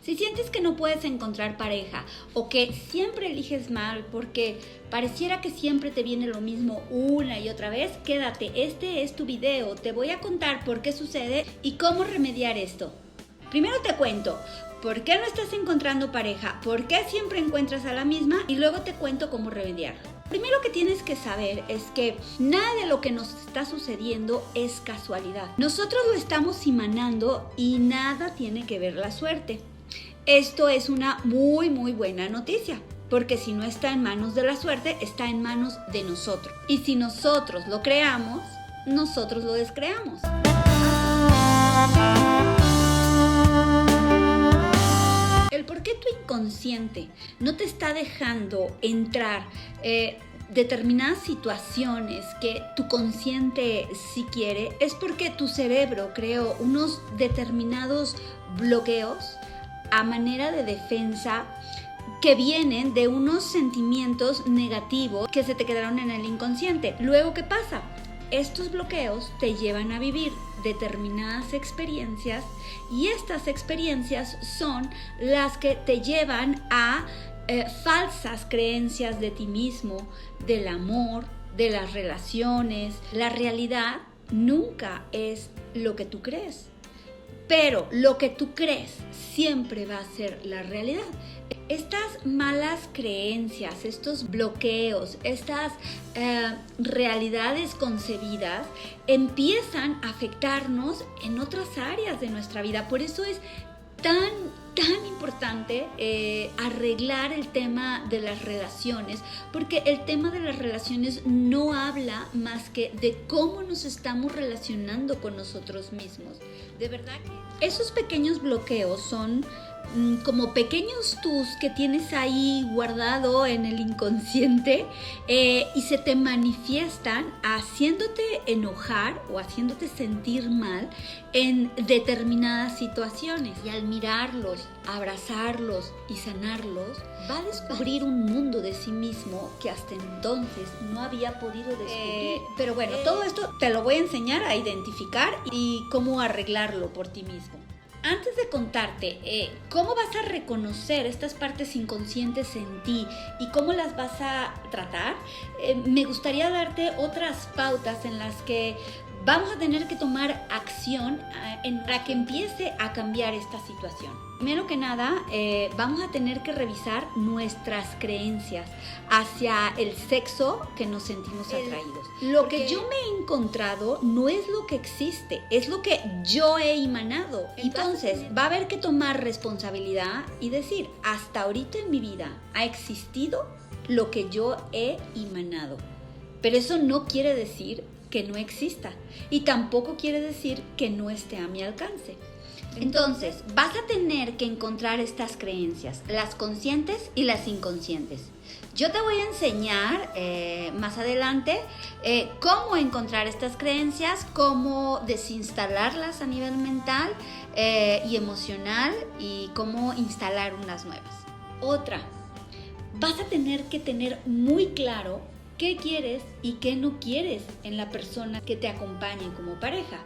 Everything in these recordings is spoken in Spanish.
Si sientes que no puedes encontrar pareja o que siempre eliges mal porque pareciera que siempre te viene lo mismo una y otra vez, quédate, este es tu video, te voy a contar por qué sucede y cómo remediar esto. Primero te cuento por qué no estás encontrando pareja, por qué siempre encuentras a la misma y luego te cuento cómo remediarlo. Primero que tienes que saber es que nada de lo que nos está sucediendo es casualidad. Nosotros lo estamos emanando y nada tiene que ver la suerte. Esto es una muy buena noticia, porque si no está en manos de la suerte, está en manos de nosotros. Y si nosotros lo creamos, nosotros lo descreamos. El por qué tu inconsciente no te está dejando entrar determinadas situaciones que tu consciente sí quiere, es porque tu cerebro creó unos determinados bloqueos a manera de defensa que vienen de unos sentimientos negativos que se te quedaron en el inconsciente. Luego, ¿qué pasa? Estos bloqueos te llevan a vivir determinadas experiencias y estas experiencias son las que te llevan a falsas creencias de ti mismo, del amor, de las relaciones. La realidad nunca es lo que tú crees. Pero lo que tú crees siempre va a ser la realidad. Estas malas creencias, estos bloqueos, estas realidades concebidas empiezan a afectarnos en otras áreas de nuestra vida. Por eso es tan importante arreglar el tema de las relaciones, porque el tema de las relaciones no habla más que de cómo nos estamos relacionando con nosotros mismos. De verdad que esos pequeños bloqueos son como pequeños tus que tienes ahí guardado en el inconsciente y se te manifiestan haciéndote enojar o haciéndote sentir mal en determinadas situaciones. Y al mirarlos, abrazarlos y sanarlos, va a descubrir un mundo de sí mismo que hasta entonces no había podido descubrir. Pero bueno, todo esto te lo voy a enseñar a identificar y cómo arreglarlo por ti mismo. Antes de contarte cómo vas a reconocer estas partes inconscientes en ti y cómo las vas a tratar, me gustaría darte otras pautas en las que vamos a tener que tomar acción para que empiece a cambiar esta situación. Primero que nada, vamos a tener que revisar nuestras creencias hacia el sexo que nos sentimos atraídos. Lo que yo me he encontrado no es lo que existe, es lo que yo he emanado. Entonces, va a haber que tomar responsabilidad y decir, hasta ahorita en mi vida ha existido lo que yo he emanado. Pero eso no quiere decir que no exista y tampoco quiere decir que no esté a mi alcance. Entonces, vas a tener que encontrar estas creencias, las conscientes y las inconscientes. Yo te voy a enseñar más adelante cómo encontrar estas creencias, cómo desinstalarlas a nivel mental y emocional y cómo instalar unas nuevas. Otra, vas a tener que tener muy claro qué quieres y qué no quieres en la persona que te acompañe como pareja.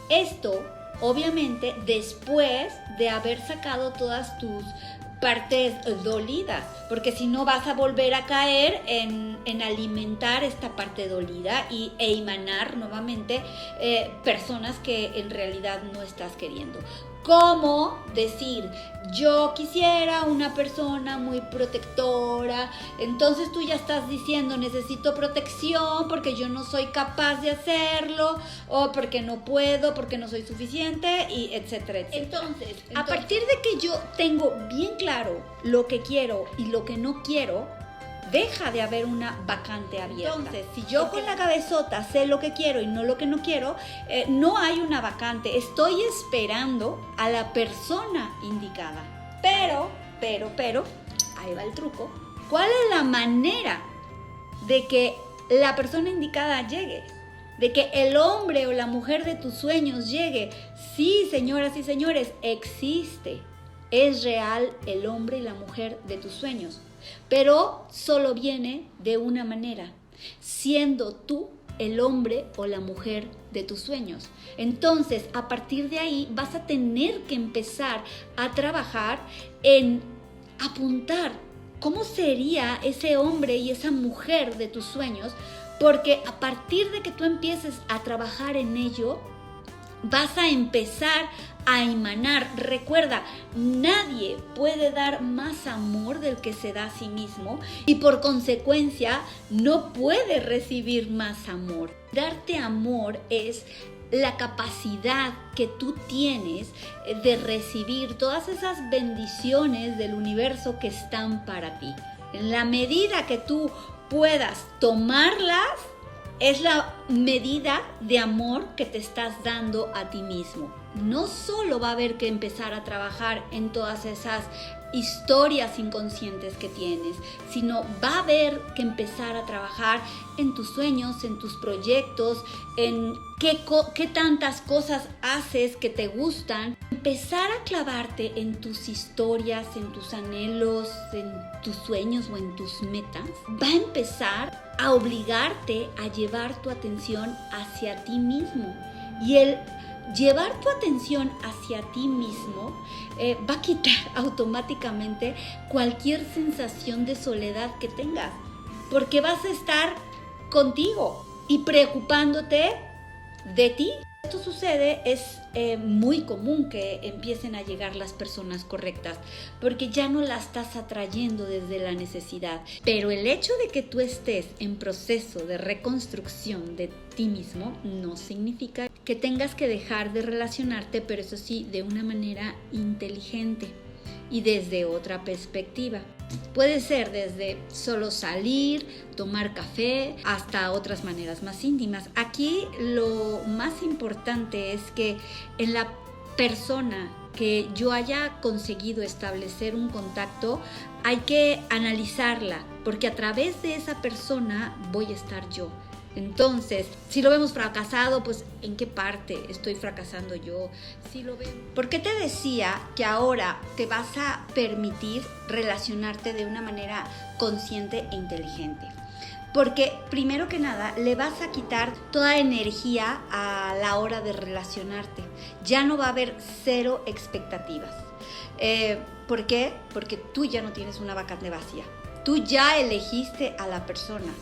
Esto, obviamente, después de haber sacado todas tus partes dolidas, porque si no vas a volver a caer en alimentar esta parte dolida e emanar nuevamente personas que en realidad no estás queriendo. ¿Cómo decir, yo quisiera una persona muy protectora? Entonces tú ya estás diciendo, necesito protección porque yo no soy capaz de hacerlo, o porque no puedo, porque no soy suficiente, y etcétera. Entonces, a partir de que yo tengo bien claro lo que quiero y lo que no quiero, deja de haber una vacante abierta. Entonces, si yo con la cabezota sé lo que quiero y no lo que no quiero, no hay una vacante. Estoy esperando a la persona indicada. Pero, ahí va el truco. ¿Cuál es la manera de que la persona indicada llegue? De que el hombre o la mujer de tus sueños llegue. Sí, señoras y señores, existe. Es real el hombre y la mujer de tus sueños. Pero solo viene de una manera, siendo tú el hombre o la mujer de tus sueños. Entonces, a partir de ahí vas a tener que empezar a trabajar en apuntar cómo sería ese hombre y esa mujer de tus sueños, porque a partir de que tú empieces a trabajar en ello, vas a empezar a emanar. Recuerda, nadie puede dar más amor del que se da a sí mismo y por consecuencia no puede recibir más amor. Darte amor es la capacidad que tú tienes de recibir todas esas bendiciones del universo que están para ti. En la medida que tú puedas tomarlas, es la medida de amor que te estás dando a ti mismo. No solo va a haber que empezar a trabajar en todas esas historias inconscientes que tienes, sino va a haber que empezar a trabajar en tus sueños, en tus proyectos, en qué tantas cosas haces que te gustan. Empezar a clavarte en tus historias, en tus anhelos, en tus sueños o en tus metas, va a empezar a obligarte a llevar tu atención hacia ti mismo. Y el llevar tu atención hacia ti mismo va a quitar automáticamente cualquier sensación de soledad que tengas, porque vas a estar contigo y preocupándote de ti. Esto sucede, es muy común que empiecen a llegar las personas correctas, porque ya no las estás atrayendo desde la necesidad. Pero el hecho de que tú estés en proceso de reconstrucción de ti mismo no significa que tengas que dejar de relacionarte, pero eso sí, de una manera inteligente y desde otra perspectiva. Puede ser desde solo salir, tomar café, hasta otras maneras más íntimas. Aquí lo más importante es que en la persona que yo haya conseguido establecer un contacto, hay que analizarla, porque a través de esa persona voy a estar yo. Entonces, si lo vemos fracasado, pues ¿en qué parte estoy fracasando yo? Si lo vemos... ¿Por qué te decía que ahora te vas a permitir relacionarte de una manera consciente e inteligente? Porque primero que nada le vas a quitar toda energía a la hora de relacionarte. Ya no va a haber cero expectativas. ¿Por qué? Porque tú ya no tienes una vacante vacía. Tú ya elegiste a la persona,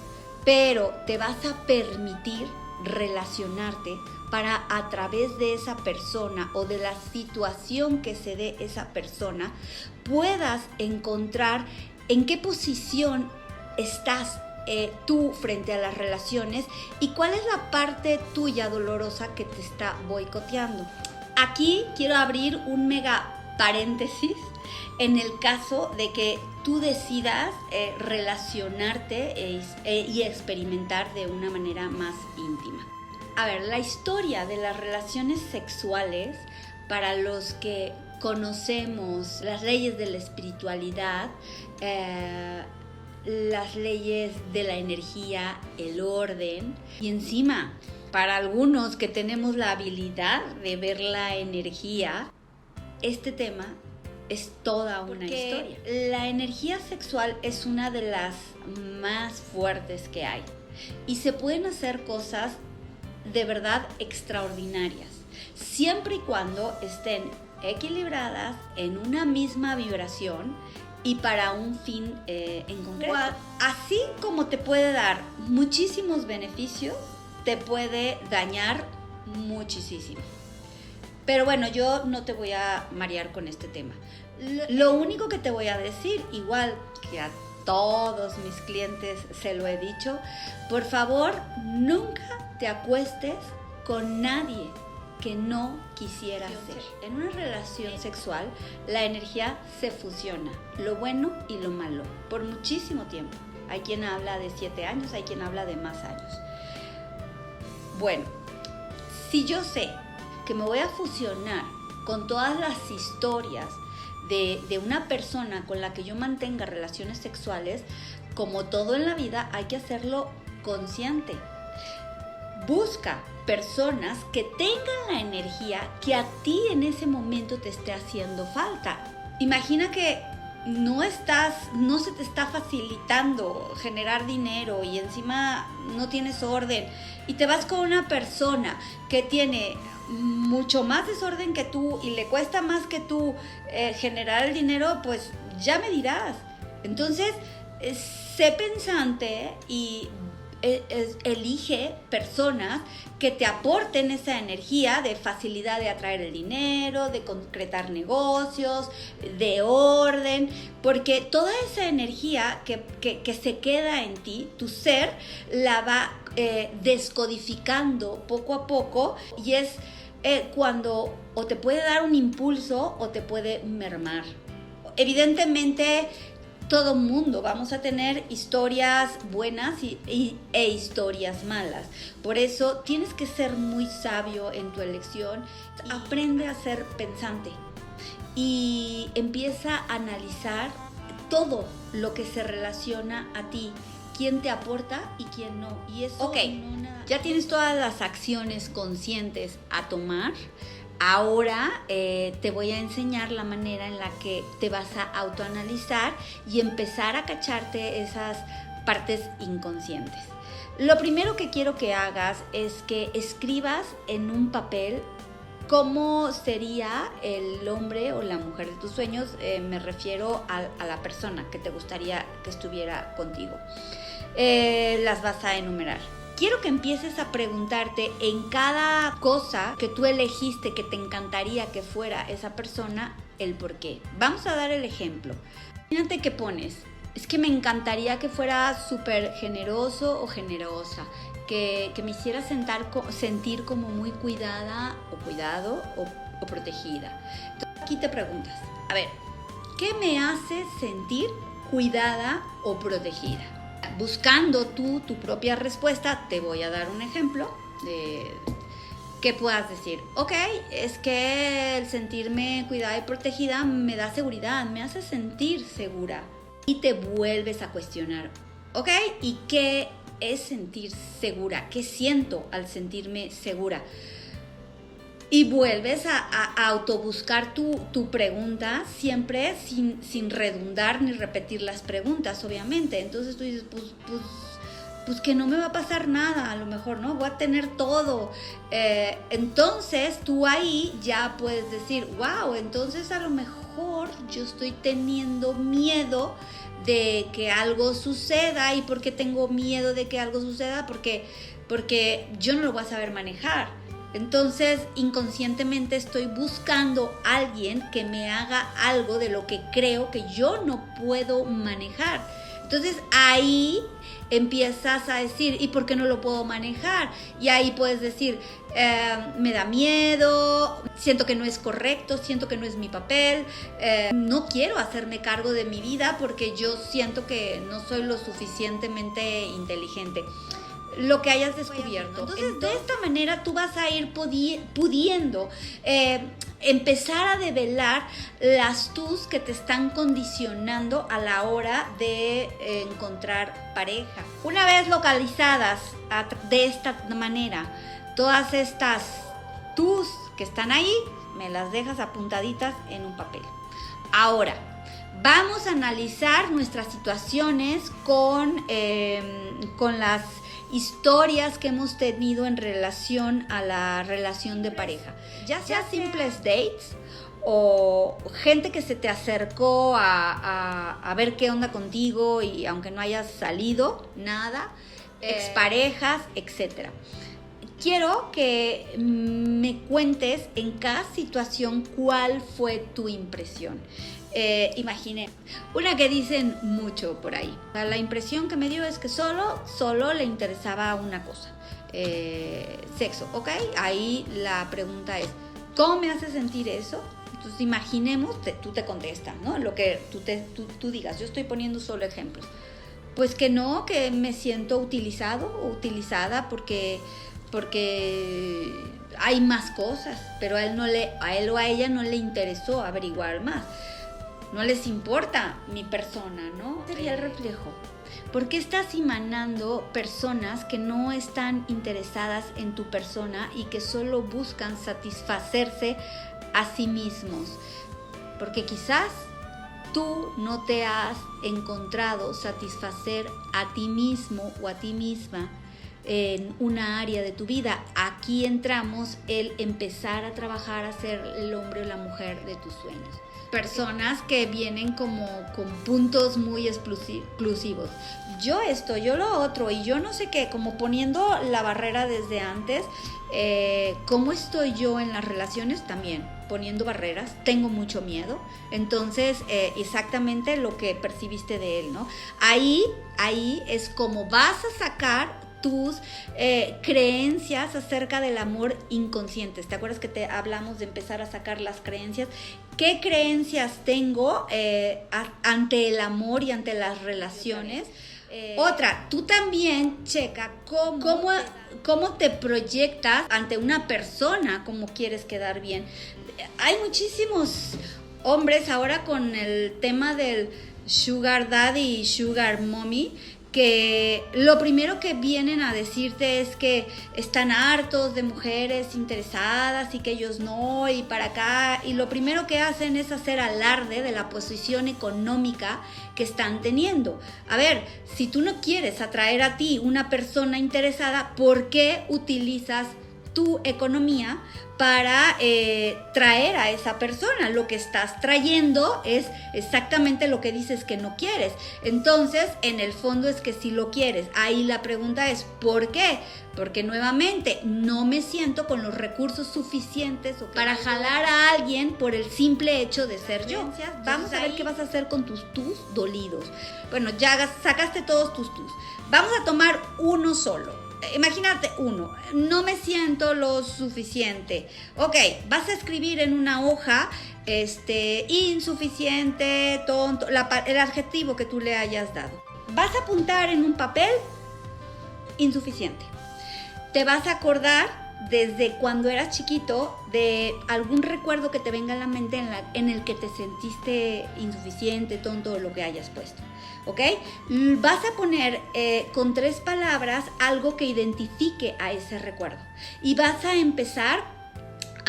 pero te vas a permitir relacionarte para a través de esa persona o de la situación que se dé esa persona, puedas encontrar en qué posición estás tú frente a las relaciones y cuál es la parte tuya dolorosa que te está boicoteando. Aquí quiero abrir un mega paréntesis en el caso de que tú decidas relacionarte y experimentar de una manera más íntima. A ver, la historia de las relaciones sexuales, para los que conocemos las leyes de la espiritualidad, las leyes de la energía, el orden, y encima, para algunos que tenemos la habilidad de ver la energía, este tema es toda una historia. La energía sexual es una de las más fuertes que hay y se pueden hacer cosas de verdad extraordinarias, siempre y cuando estén equilibradas en una misma vibración y para un fin en concreto. Así como te puede dar muchísimos beneficios, te puede dañar muchísimo. Pero bueno, yo no te voy a marear con este tema. Lo único que te voy a decir, igual que a todos mis clientes se lo he dicho, por favor, nunca te acuestes con nadie que no quisieras ser. En una relación sexual, la energía se fusiona, lo bueno y lo malo, por muchísimo tiempo. Hay quien habla de 7 años, hay quien habla de más años. Bueno, si yo sé que me voy a fusionar con todas las historias de una persona con la que yo mantenga relaciones sexuales, como todo en la vida, hay que hacerlo consciente. Busca personas que tengan la energía que a ti en ese momento te esté haciendo falta. Imagina que no se te está facilitando generar dinero y encima no tienes orden y te vas con una persona que tiene mucho más desorden que tú y le cuesta más que tú generar el dinero, pues ya me dirás. Entonces, sé pensante y elige personas que te aporten esa energía de facilidad de atraer el dinero, de concretar negocios, de orden, porque toda esa energía que se queda en ti, tu ser la va descodificando poco a poco y es cuando o te puede dar un impulso o te puede mermar. Evidentemente, todo mundo vamos a tener historias buenas e historias malas. Por eso tienes que ser muy sabio en tu elección. Aprende a ser pensante y empieza a analizar todo lo que se relaciona a ti. Quién te aporta y quién no. Y eso ya tienes todas las acciones conscientes a tomar. Ahora te voy a enseñar la manera en la que te vas a autoanalizar y empezar a cacharte esas partes inconscientes. Lo primero que quiero que hagas es que escribas en un papel cómo sería el hombre o la mujer de tus sueños. Me refiero a la persona que te gustaría que estuviera contigo. Las vas a enumerar. Quiero que empieces a preguntarte en cada cosa que tú elegiste que te encantaría que fuera esa persona, el por qué. Vamos a dar el ejemplo. Imagínate que pones, es que me encantaría que fuera súper generoso o generosa, que me hiciera sentir como muy cuidada o cuidado o protegida. Entonces aquí te preguntas, a ver, ¿qué me hace sentir cuidada o protegida? Buscando tú tu propia respuesta, te voy a dar un ejemplo de que puedas decir, ok, es que el sentirme cuidada y protegida me da seguridad, me hace sentir segura. Y te vuelves a cuestionar, ok, ¿y qué es sentir segura? ¿Qué siento al sentirme segura? Y vuelves a autobuscar tu pregunta, siempre sin redundar ni repetir las preguntas, obviamente. Entonces tú dices, pues que no me va a pasar nada, a lo mejor, ¿no? Voy a tener todo. Entonces tú ahí ya puedes decir, wow, entonces a lo mejor yo estoy teniendo miedo de que algo suceda. ¿Y por qué tengo miedo de que algo suceda? Porque yo no lo voy a saber manejar. Entonces, inconscientemente estoy buscando a alguien que me haga algo de lo que creo que yo no puedo manejar. Entonces, ahí empiezas a decir, ¿y por qué no lo puedo manejar? Y ahí puedes decir, me da miedo, siento que no es correcto, siento que no es mi papel, no quiero hacerme cargo de mi vida porque yo siento que no soy lo suficientemente inteligente. Lo que hayas descubierto. Entonces, de esta manera tú vas a ir pudiendo empezar a develar las tus que te están condicionando a la hora de encontrar pareja. Una vez localizadas de esta manera, todas estas tus que están ahí, me las dejas apuntaditas en un papel. Ahora, vamos a analizar nuestras situaciones con las historias que hemos tenido en relación a la relación de pareja, ya sea simples dates o gente que se te acercó a ver qué onda contigo y aunque no hayas salido nada, exparejas, etc. Quiero que me cuentes en cada situación cuál fue tu impresión. Imaginé una que dicen mucho por ahí. La impresión que me dio es que solo le interesaba una cosa, sexo, ¿ok? Ahí la pregunta es, ¿cómo me hace sentir eso? Entonces imaginemos, tú te contestas, ¿no? Lo que tú digas, yo estoy poniendo solo ejemplos. Pues que no, que me siento utilizado o utilizada porque hay más cosas, pero a él o a ella no le interesó averiguar más. No les importa mi persona, ¿no? Sería el reflejo. ¿Por qué estás emanando personas que no están interesadas en tu persona y que solo buscan satisfacerse a sí mismos? Porque quizás tú no te has encontrado satisfacer a ti mismo o a ti misma en una área de tu vida, aquí entramos el empezar a trabajar a ser el hombre o la mujer de tus sueños. Personas que vienen como con puntos muy exclusivos. Yo esto, yo lo otro, y yo no sé qué, como poniendo la barrera desde antes. ¿Cómo estoy yo en las relaciones? También poniendo barreras, tengo mucho miedo. Entonces, exactamente lo que percibiste de él, ¿no? Ahí es como vas a sacar tus creencias acerca del amor inconscientes. ¿Te acuerdas que te hablamos de empezar a sacar las creencias? ¿Qué creencias tengo ante el amor y ante las relaciones? Otra, tú también checa cómo te proyectas ante una persona, cómo quieres quedar bien. Hay muchísimos hombres ahora con el tema del sugar daddy y sugar mommy, que lo primero que vienen a decirte es que están hartos de mujeres interesadas y que ellos no, y para acá, y lo primero que hacen es hacer alarde de la posición económica que están teniendo. A ver, si tú no quieres atraer a ti una persona interesada, ¿por qué utilizas tu economía para traer a esa persona? Lo que estás trayendo es exactamente lo que dices que no quieres. Entonces, en el fondo es que sí lo quieres. Ahí la pregunta es, ¿por qué? Porque nuevamente no me siento con los recursos suficientes para jalar a alguien por el simple hecho de ser yo. Vamos a ver qué vas a hacer con tus dolidos. Bueno, ya sacaste todos tus tus. Vamos a tomar uno solo. Imagínate uno, no me siento lo suficiente. Ok, vas a escribir en una hoja insuficiente, tonto, el adjetivo que tú le hayas dado. Vas a apuntar en un papel insuficiente. Te vas a acordar desde cuando eras chiquito de algún recuerdo que te venga a la mente en el que te sentiste insuficiente, tonto o lo que hayas puesto. ¿Ok? Vas a poner con 3 palabras algo que identifique a ese recuerdo. Y vas a empezar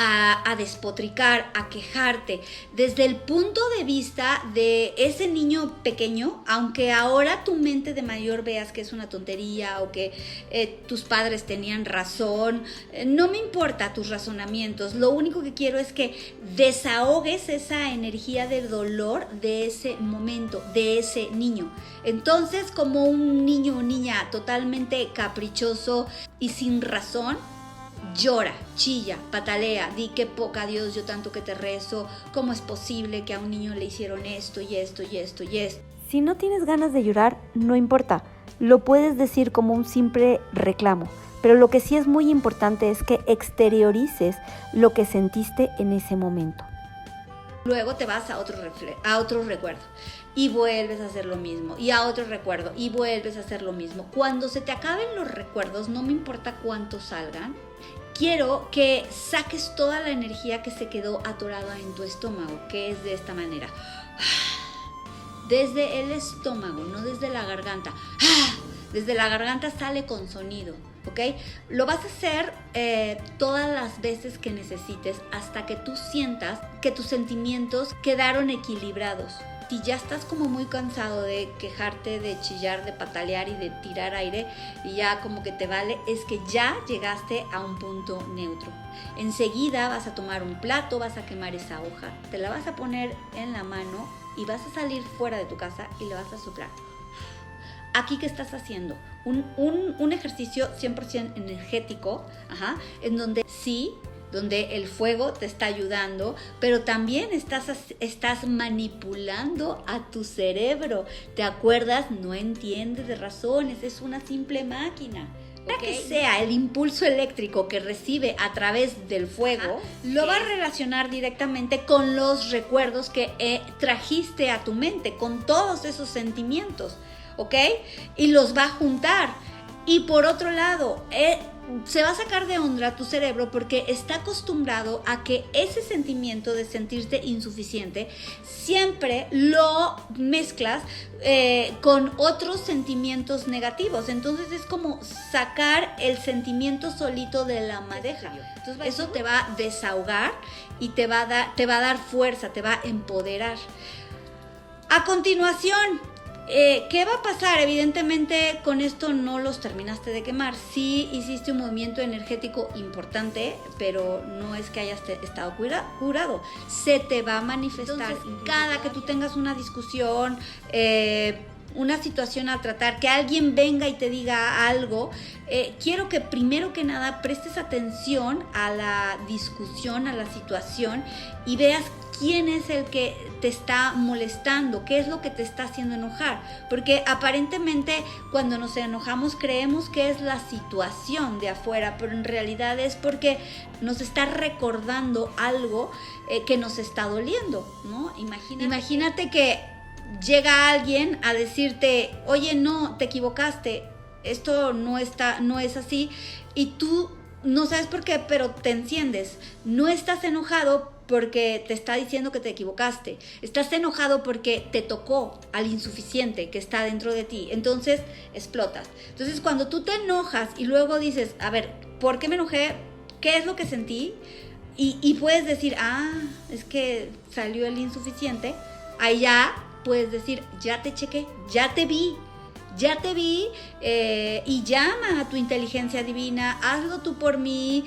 a despotricar, a quejarte desde el punto de vista de ese niño pequeño, aunque ahora tu mente de mayor veas que es una tontería o que tus padres tenían razón. No me importa tus razonamientos, lo único que quiero es que desahogues esa energía de dolor de ese momento, de ese niño. Entonces, como un niño o niña totalmente caprichoso y sin razón, llora, chilla, patalea, di que poca Dios, yo tanto que te rezo, ¿cómo es posible que a un niño le hicieron esto y esto y esto y esto? Si no tienes ganas de llorar, no importa, lo puedes decir como un simple reclamo, pero lo que sí es muy importante es que exteriorices lo que sentiste en ese momento. Luego te vas a otro recuerdo y vuelves a hacer lo mismo, y a otro recuerdo y vuelves a hacer lo mismo. Cuando se te acaben los recuerdos, no me importa cuántos salgan, quiero que saques toda la energía que se quedó atorada en tu estómago, que es de esta manera. Desde el estómago, no desde la garganta. Desde la garganta sale con sonido, ¿ok? Lo vas a hacer todas las veces que necesites hasta que tú sientas que tus sentimientos quedaron equilibrados. Si ya estás como muy cansado de quejarte, de chillar, de patalear y de tirar aire y ya como que te vale, es que ya llegaste a un punto neutro. Enseguida vas a tomar un plato, vas a quemar esa hoja, te la vas a poner en la mano y vas a salir fuera de tu casa y le vas a soplar. Aquí, ¿qué estás haciendo? Un ejercicio 100% energético, en donde sí, donde el fuego te está ayudando, pero también estás manipulando a tu cerebro. ¿Te acuerdas? No entiende de razones, es una simple máquina. Para que sea el impulso eléctrico que recibe a través del fuego, lo va a relacionar directamente con los recuerdos que trajiste a tu mente, con todos esos sentimientos, ¿ok? Y los va a juntar. Y por otro lado, se va a sacar de onda tu cerebro porque está acostumbrado a que ese sentimiento de sentirte insuficiente siempre lo mezclas con otros sentimientos negativos. Entonces es como sacar el sentimiento solito de la madeja. Entonces eso te va a desahogar y te va a dar fuerza, te va a empoderar. A continuación, ¿qué va a pasar? Evidentemente con esto no los terminaste de quemar. Sí hiciste un movimiento energético importante, pero no es que hayas estado curado. Se te va a manifestar. Entonces, cada que tú tengas una discusión, una situación a tratar, que alguien venga y te diga algo, quiero que primero que nada prestes atención a la discusión, a la situación, y veas quién es el que te está molestando, qué es lo que te está haciendo enojar, porque aparentemente cuando nos enojamos creemos que es la situación de afuera, pero en realidad es porque nos está recordando algo que nos está doliendo, ¿no? Imagínate que llega alguien a decirte, oye, no, te equivocaste, esto no es así, y tú no sabes por qué, pero te enciendes. No estás enojado porque te está diciendo que te equivocaste. Estás enojado porque te tocó al insuficiente que está dentro de ti. Entonces explotas. Entonces cuando tú te enojas y luego dices, a ver, ¿por qué me enojé? ¿Qué es lo que sentí? Y puedes decir, es que salió el insuficiente. Ahí ya puedes decir, ya te chequé, ya te vi, y llama a tu inteligencia divina, hazlo tú por mí,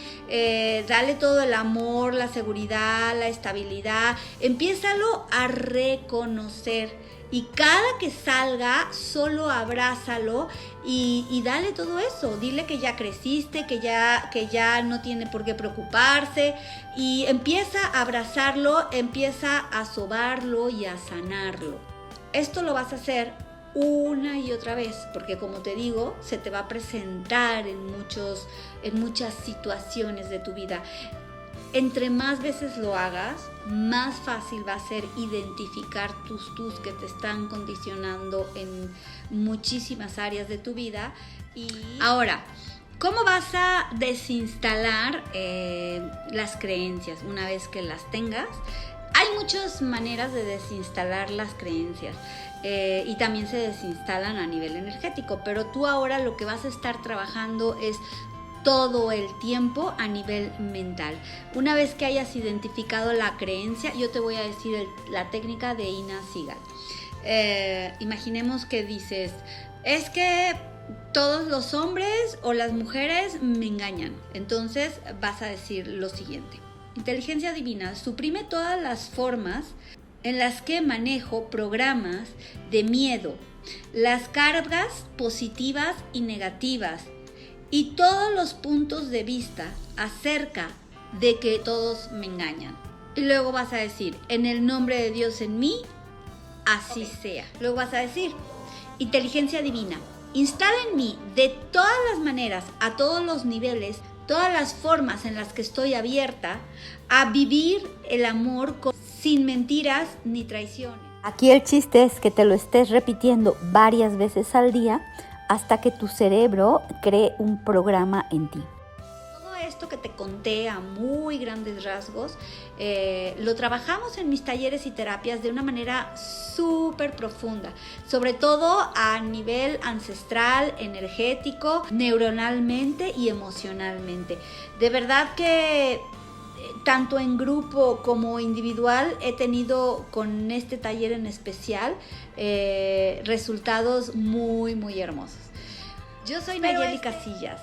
dale todo el amor, la seguridad, la estabilidad, empiézalo a reconocer, y cada que salga solo abrázalo y dale todo eso, dile que ya creciste, que ya no tiene por qué preocuparse, y empieza a abrazarlo, empieza a sobarlo y a sanarlo. Esto lo vas a hacer una y otra vez, porque como te digo, se te va a presentar en muchas situaciones de tu vida. Entre más veces lo hagas, más fácil va a ser identificar tus que te están condicionando en muchísimas áreas de tu vida. Y ahora, ¿cómo vas a desinstalar las creencias una vez que las tengas? Hay muchas maneras de desinstalar las creencias. Y también se desinstalan a nivel energético, pero tú ahora lo que vas a estar trabajando es todo el tiempo a nivel mental. Una vez que hayas identificado la creencia, yo te voy a decir la técnica de Ina Sigal. Imaginemos que dices, es que todos los hombres o las mujeres me engañan. Entonces vas a decir lo siguiente: inteligencia divina, suprime todas las formas en las que manejo programas de miedo, las cargas positivas y negativas, y todos los puntos de vista acerca de que todos me engañan. Y luego vas a decir, en el nombre de Dios en mí, así sea. Luego vas a decir, inteligencia divina, instala en mí de todas las maneras, a todos los niveles, todas las formas en las que estoy abierta a vivir el amor sin mentiras ni traiciones. Aquí el chiste es que te lo estés repitiendo varias veces al día hasta que tu cerebro cree un programa en ti. Todo esto que te conté a muy grandes rasgos, lo trabajamos en mis talleres y terapias de una manera súper profunda, sobre todo a nivel ancestral, energético, neuronalmente y emocionalmente. De verdad que tanto en grupo como individual he tenido con este taller en especial resultados muy, muy hermosos. Yo soy Nayeli Casillas.